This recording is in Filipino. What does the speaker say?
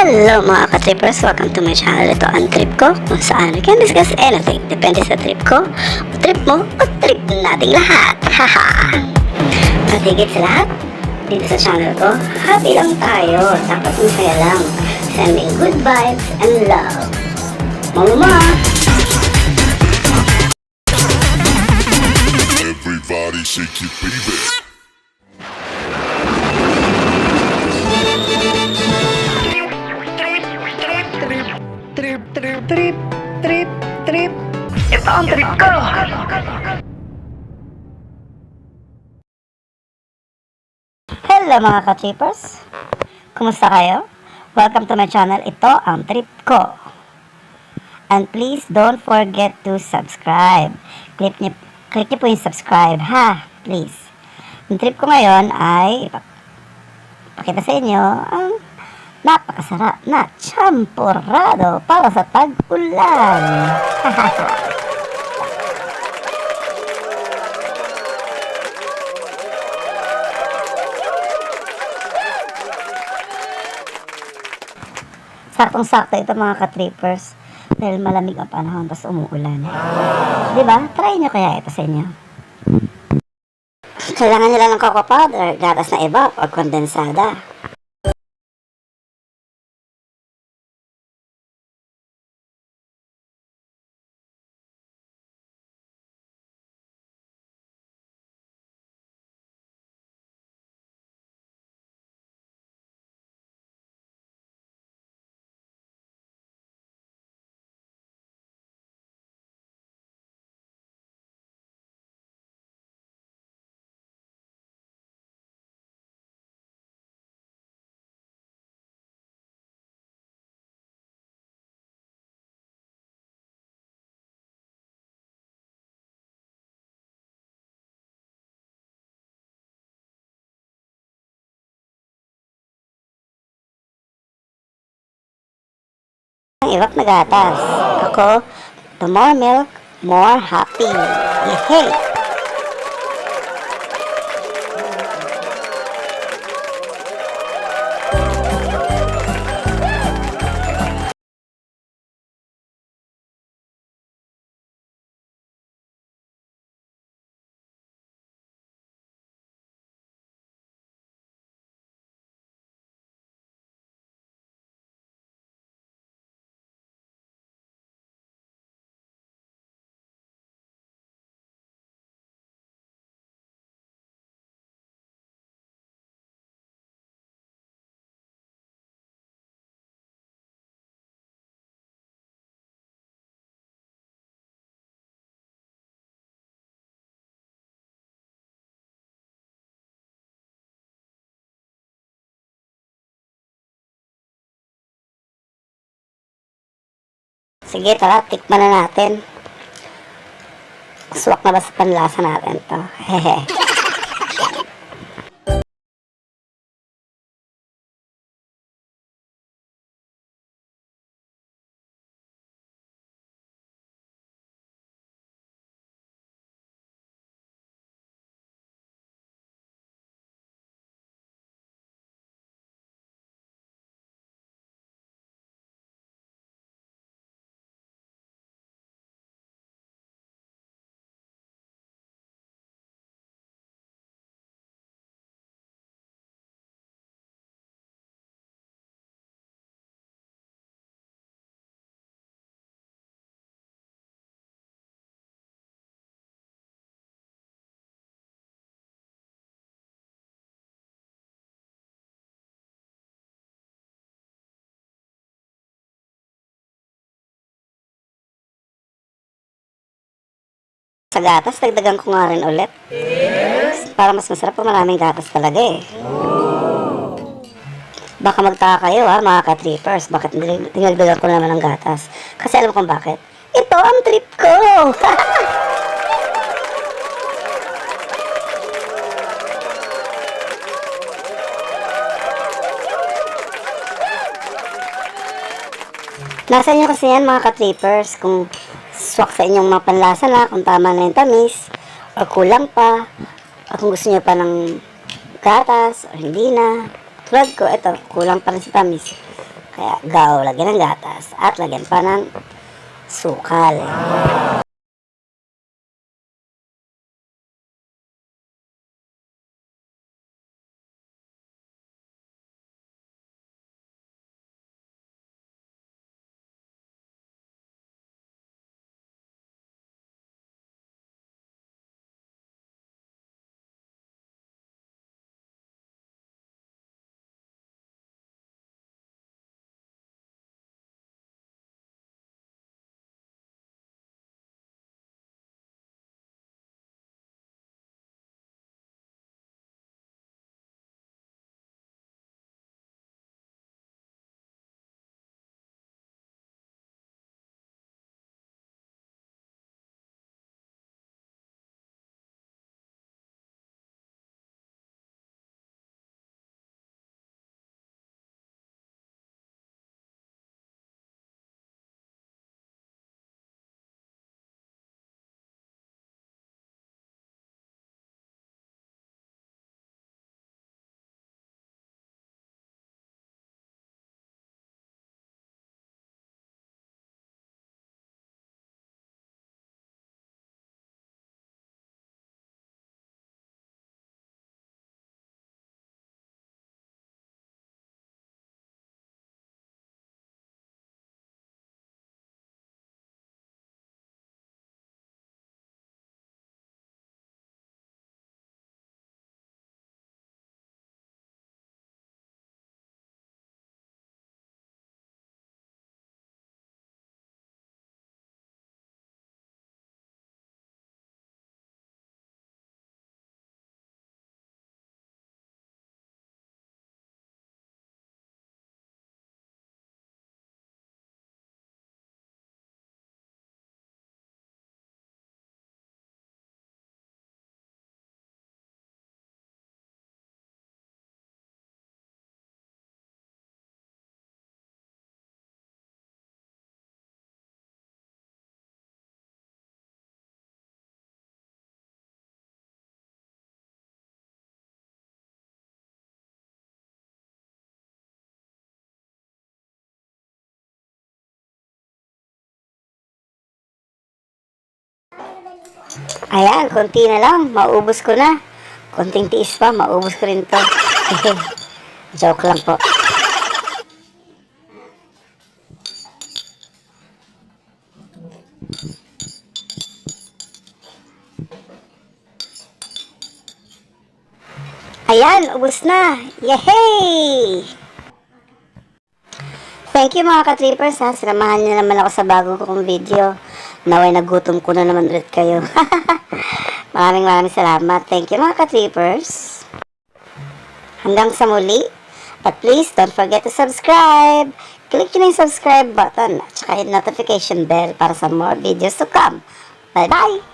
Hello mga ka-trippers! Welcome to my channel. Ito ang trip ko kung saan we can discuss anything. Depende sa trip ko, o trip mo, o trip nating lahat. Haha! At higit sa lahat, dito sa channel ko, happy lang tayo. Dapat masaya lang. Sending good vibes and love. Mama! Everybody shake your baby. Trip. Ito ang trip ko. Hello mga ka-trippers! Kumusta kayo? Welcome to my channel. Ito ang trip ko. And please don't forget to subscribe. Click niyo po yung subscribe, ha? Please. Yung trip ko ngayon ay pakita sa inyo ang napakasarap na champurrado para sa tag-ulan. Saktong-sakto ito mga ka-trippers dahil malamig ang panahon tapos umuulan. Diba? Try nyo kaya ito sa inyo. Kailangan nila ng cocoa powder, gatas na evap o kondensada. Ang evap na gatas. Ako, the more milk, more happy. Yehey! Sige, tara, tikman na natin. Swak na ba sa panlasa natin to? Hehe. Sa gatas, dagdagan ko nga rin ulit. Para mas masarap po, maraming gatas talaga eh. Baka magtaka kayo ha, mga ka-trippers. Bakit dinagdagan ko naman ng gatas? Kasi alam kong bakit. Ito ang trip ko! Nasa inyo kasi yan mga ka-trippers, kung swak sa inyong mga panlasa na, kung tama na yung tamis, o kulang pa, o kung gusto nyo pa ng gatas, o hindi na, vlog ko, ito, kulang pa rin si tamis. Kaya gaw, lagyan ng gatas at lagyan pa ng sukal. Ayan, konti na lang, maubos ko na. Konting tiis pa, maubos ko rin to. Joke lang po. Ayan, ubos na. Yehey! Thank you mga ka-trippers ha. Sinamahan niyo naman ako sa bago kong video. Naway nagutom ko na naman ulit kayo. Maraming salamat. Thank you mga ka-trippers. Hanggang sa muli. But please don't forget to subscribe. Click nyo na yung subscribe button at saka yung notification bell para sa more videos to come. Bye bye!